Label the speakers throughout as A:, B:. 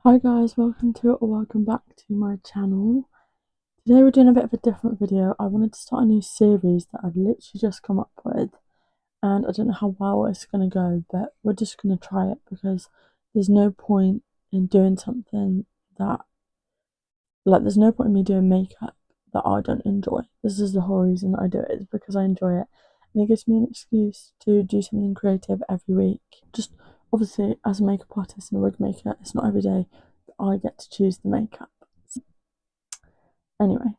A: Hi guys, welcome back to my channel. Today we're doing a bit of a different video. I wanted to start a new series that I've literally just come up with, and I don't know how well it's going to go, but we're just going to try it because there's no point in doing something that, there's no point in me doing makeup that I don't enjoy. This is the whole reason that I do it, is because I enjoy it, and it gives me an excuse to do something creative every week. Just obviously, as a makeup artist and a wig maker, it's not every day that I get to choose the makeup. Anyway,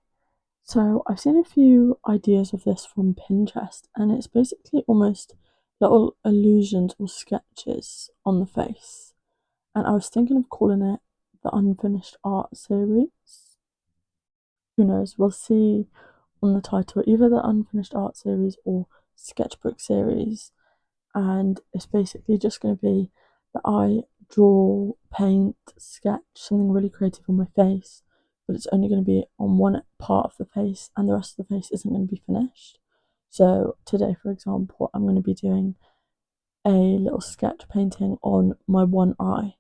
A: so I've seen a few ideas of this from Pinterest, and it's basically almost little illusions or sketches on the face. And I was thinking of calling it the Unfinished Art series. Who knows? We'll see on the title, either the Unfinished Art series or Sketchbook series. And it's basically just going to be that I draw, paint, sketch something really creative on my face, but it's only going to be on one part of the face, and the rest of the face isn't going to be finished. So today, for example, I'm going to be doing a little sketch painting on my one eye,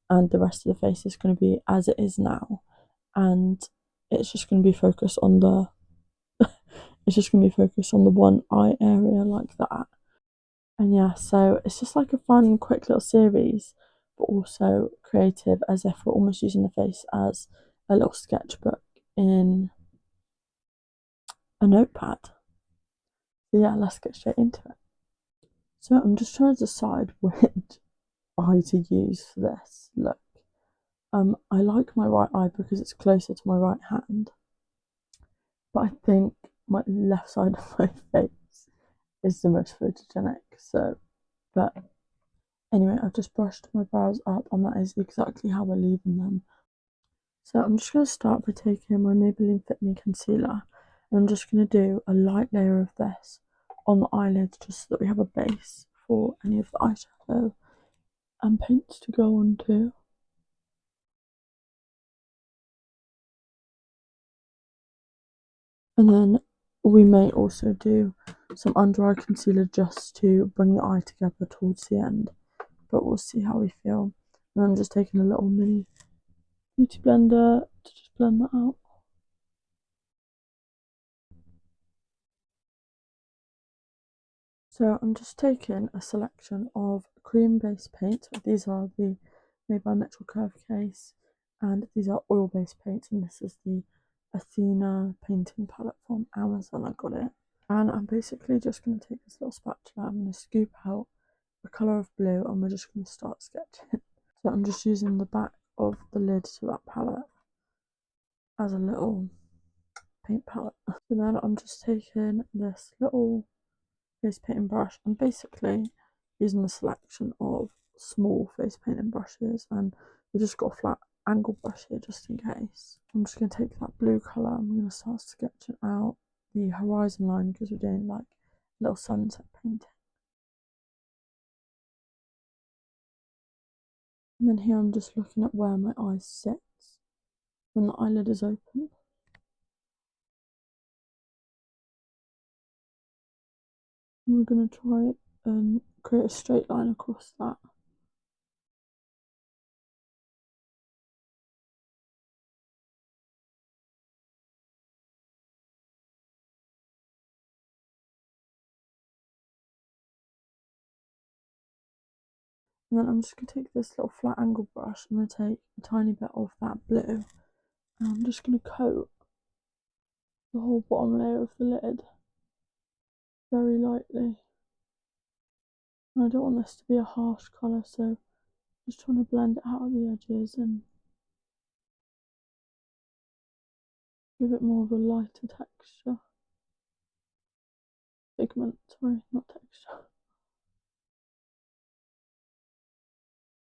A: and the rest of the face is going to be as it is now, and it's just going to be focused on the one eye area like that. And yeah, so it's just like a fun, quick little series, but also creative, as if we're almost using the face as a little sketchbook in a notepad. So yeah, let's get straight into it. So I'm just trying to decide which eye to use for this look. I like my right eye because it's closer to my right hand, but I think my left side of my face is the most photogenic. So, but anyway, I've just brushed my brows up, and that is exactly how we're leaving them. So I'm just going to start by taking my Maybelline Fit Me concealer, and I'm just going to do a light layer of this on the eyelids, just so that we have a base for any of the eyeshadow and paints to go on to. And then we may also do some under eye concealer just to bring the eye together towards the end, but we'll see how we feel. And I'm just taking a little mini beauty blender to just blend that out. So I'm just taking a selection of cream based paints. These are the made by Metro Curve case, and these are oil based paints, and this is the Athena painting palette from Amazon. I got it. And I'm basically just going to take this little spatula, I'm going to scoop out the colour of blue, and we're just going to start sketching. So I'm just using the back of the lid to that palette as a little paint palette. So then I'm just taking this little face painting brush and basically using a selection of small face painting brushes, and we've just got a flat angle brush here just in case. I'm just going to take that blue colour, I'm going to start sketching out the horizon line because we're doing like a little sunset painting. And then here I'm just looking at where my eye sits when the eyelid is open. And we're going to try and create a straight line across that. And then I'm just going to take this little flat angle brush, I'm going to take a tiny bit of that blue, and I'm just going to coat the whole bottom layer of the lid very lightly. And I don't want this to be a harsh colour, so just trying to blend it out of the edges and give it more of a lighter texture. Pigment, sorry, not texture.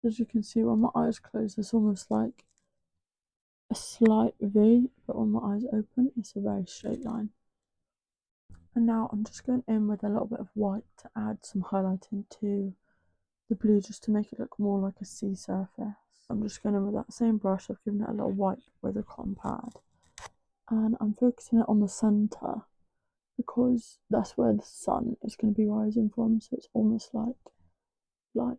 A: As you can see, when my eyes close, it's almost like a slight V, but when my eyes open, it's a very straight line. And now I'm just going in with a little bit of white to add some highlighting to the blue, just to make it look more like a sea surface. I'm just going in with that same brush, I've given it a little wipe with a cotton pad, and I'm focusing it on the centre because that's where the sun is going to be rising from, so it's almost like light.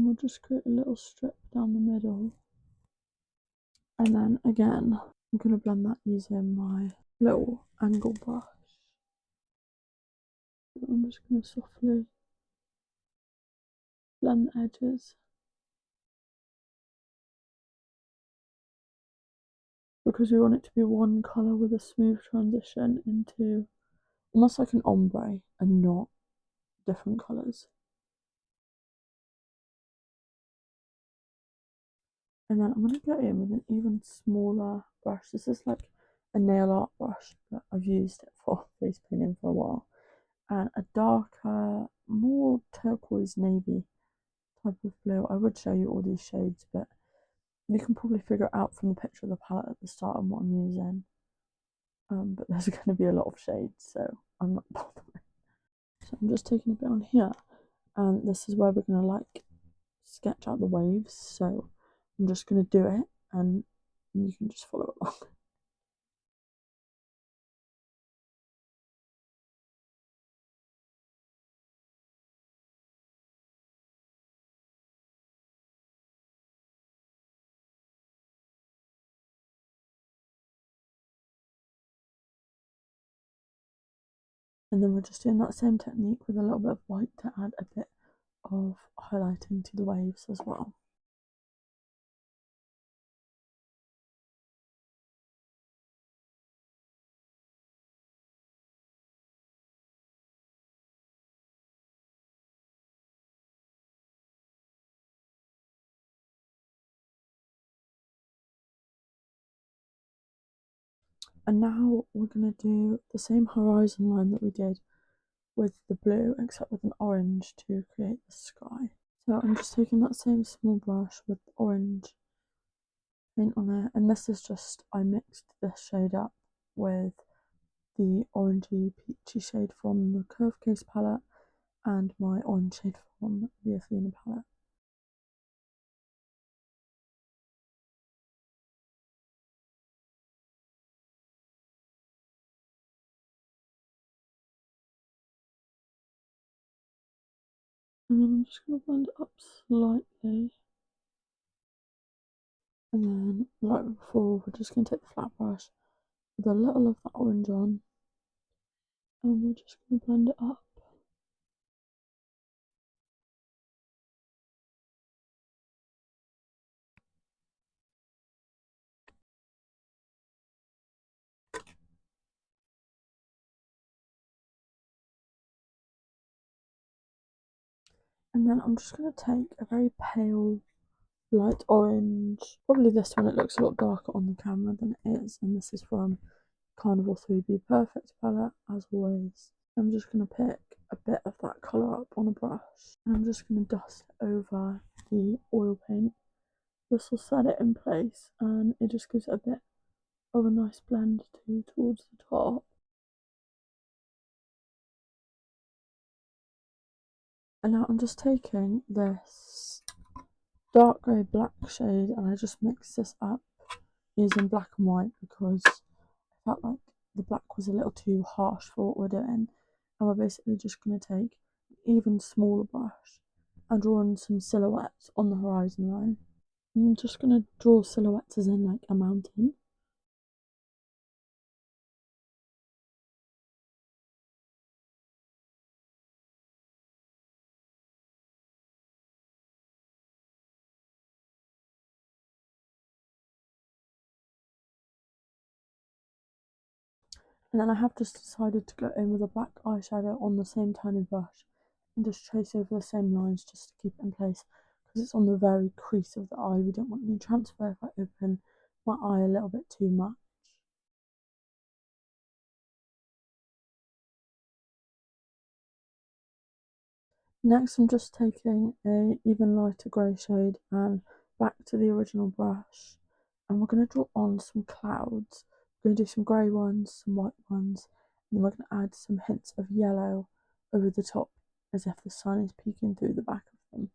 A: we'll just create a little strip down the middle. And then again, I'm going to blend that using my little angle brush. I'm just going to softly blend the edges. Because we want it to be one colour with a smooth transition into almost like an ombre and not different colours. And then I'm going to go in with an even smaller brush. This is like a nail art brush, but I've used it for face painting for a while. And a darker, more turquoise navy type of blue. I would show you all these shades, but you can probably figure it out from the picture of the palette at the start and what I'm using. But there's going to be a lot of shades, so I'm not bothering. So I'm just taking a bit on here, and this is where we're going to like sketch out the waves. So I'm just going to do it, and you can just follow along. And then we're just doing that same technique with a little bit of white to add a bit of highlighting to the waves as well. And now we're going to do the same horizon line that we did with the blue, except with an orange to create the sky. So I'm just taking that same small brush with orange paint on it, and this is just, I mixed this shade up with the orangey peachy shade from the Curve Case palette and my orange shade from the Athena palette. And then I'm just going to blend it up slightly. And then, like before, we're just going to take the flat brush with a little of that orange on, and we're just going to blend it up. And then I'm just going to take a very pale light orange, probably this one, it looks a lot darker on the camera than it is, and this is from Carnival 3B Perfect palette, as always. I'm just going to pick a bit of that colour up on a brush, and I'm just going to dust it over the oil paint. This will set it in place, and it just gives it a bit of a nice blend too towards the top. And now I'm just taking this dark grey black shade, and I just mix this up using black and white because I felt like the black was a little too harsh for what we're doing. And we're basically just going to take an even smaller brush and draw in some silhouettes on the horizon line. I'm just going to draw silhouettes as in like a mountain. And then I have just decided to go in with a black eyeshadow on the same tiny brush and just trace over the same lines just to keep it in place because it's on the very crease of the eye. We don't want any transfer if I open my eye a little bit too much. Next I'm just taking a even lighter grey shade and back to the original brush, and we're going to draw on some clouds. We're going to do some grey ones, some white ones, and then we're going to add some hints of yellow over the top as if the sun is peeking through the back of them.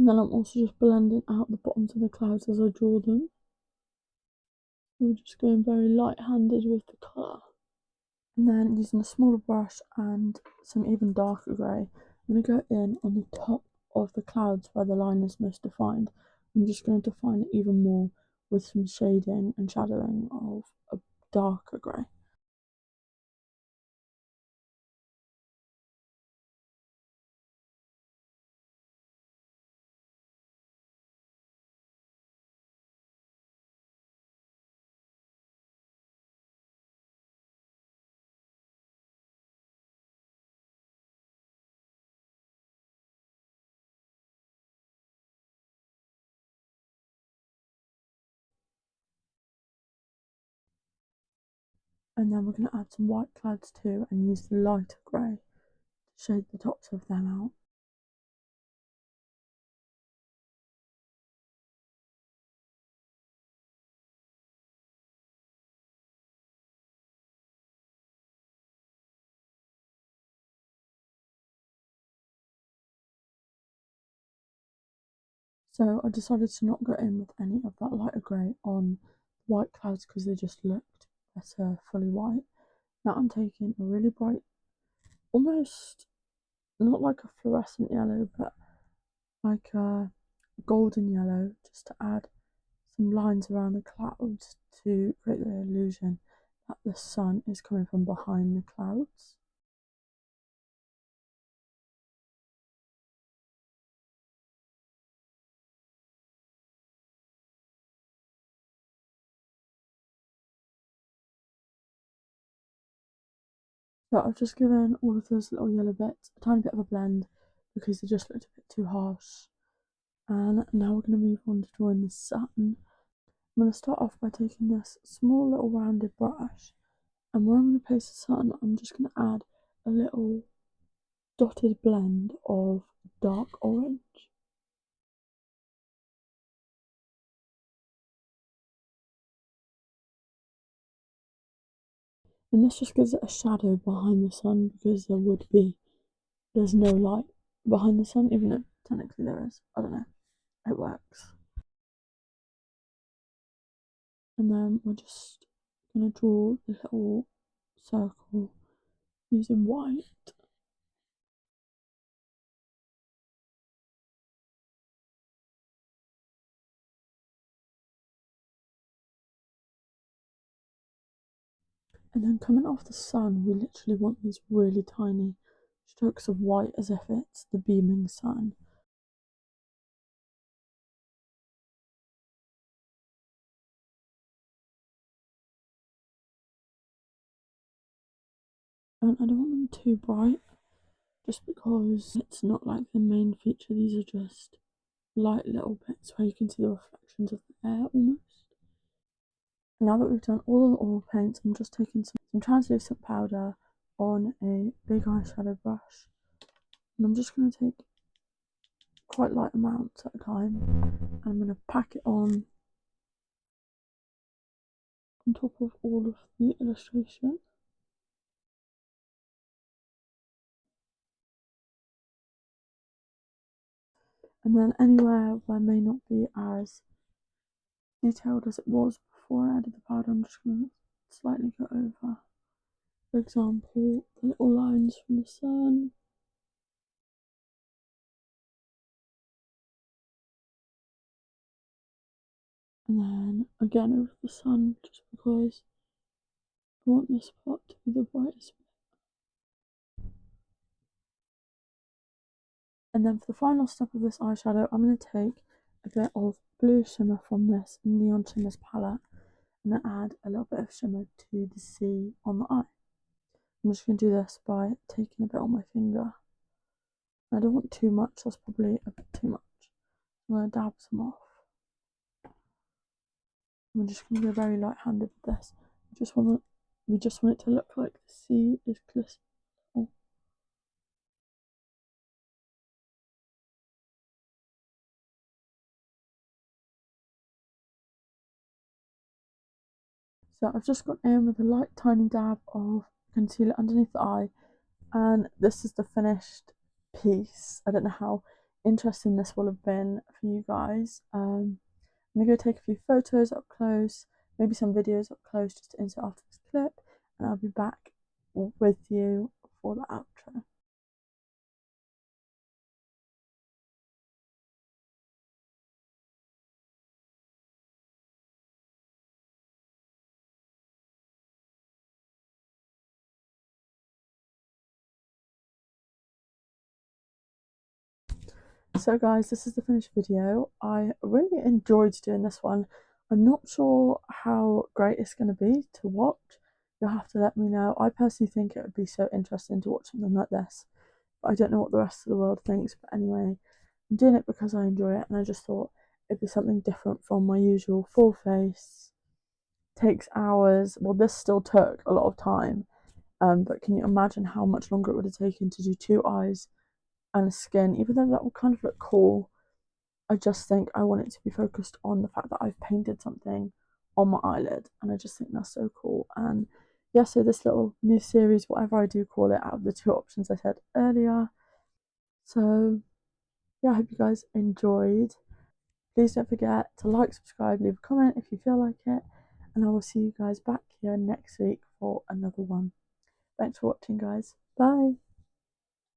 A: And then I'm also just blending out the bottoms of the clouds as I draw them. We're just going very light-handed with the colour. And then using a smaller brush and some even darker grey, I'm going to go in on the top of the clouds where the line is most defined. I'm just going to define it even more with some shading and shadowing of a darker grey. And then we're going to add some white clouds too and use the lighter grey to shade the tops of them out. So I decided to not go in with any of that lighter grey on white clouds because they just looked better fully white. Now I'm taking a really bright, almost not like a fluorescent yellow, but like a golden yellow, just to add some lines around the clouds to create the illusion that the sun is coming from behind the clouds. So I've just given all of those little yellow bits a tiny bit of a blend because they just looked a bit too harsh. And now we're going to move on to drawing the sun. I'm going to start off by taking this small little rounded brush, and where I'm going to place the sun, I'm just going to add a little dotted blend of dark orange. And this just gives it a shadow behind the sun because there's no light behind the sun, even though technically there is. I don't know, it works. And then we're just going to draw the little circle using white. And then coming off the sun, we literally want these really tiny strokes of white as if it's the beaming sun. And I don't want them too bright, just because it's not like the main feature. These are just light little bits where you can see the reflections of the air almost. Now that we've done all of the oil paints, I'm just taking some translucent powder on a big eyeshadow brush, and I'm just going to take quite light amounts at a time, and I'm going to pack it on top of all of the illustration. And then anywhere where may not be as detailed as it was before I added the powder, I'm just going to slightly go over. For example, the little lines from the sun. And then again over the sun, just because I want this spot to be the brightest. And then for the final step of this eyeshadow, I'm going to take a bit of blue shimmer from this Neon Shimmers palette and then add a little bit of shimmer to the sea on the eye. I'm just going to do this by taking a bit on my finger. I don't want too much, that's probably a bit too much. I'm going to dab some off. I'm just going to go very light-handed with this. We just want it to look like the sea is glistening. So I've just gone in with a light tiny dab of concealer underneath the eye, and this is the finished piece. I don't know how interesting this will have been for you guys. I'm gonna go take a few photos up close, maybe some videos up close just to insert after this clip, and I'll be back with you for the outro. So guys, this is the finished video. I really enjoyed doing this one. I'm not sure how great it's going to be to watch. You'll have to let me know. I personally think it would be so interesting to watch something like this. But I don't know what the rest of the world thinks. But anyway, I'm doing it because I enjoy it, and I just thought it'd be something different from my usual full face. Takes hours. Well, this still took a lot of time. But can you imagine how much longer it would have taken to do 2 eyes and a skin? Even though that would kind of look cool, I just think I want it to be focused on the fact that I've painted something on my eyelid, and I just think that's so cool. And yeah, so this little new series, whatever I do call it, out of the 2 options I said earlier. So yeah, I hope you guys enjoyed. Please don't forget to like, subscribe, leave a comment if you feel like it, and I will see you guys back here next week for another one. Thanks for watching, guys. Bye.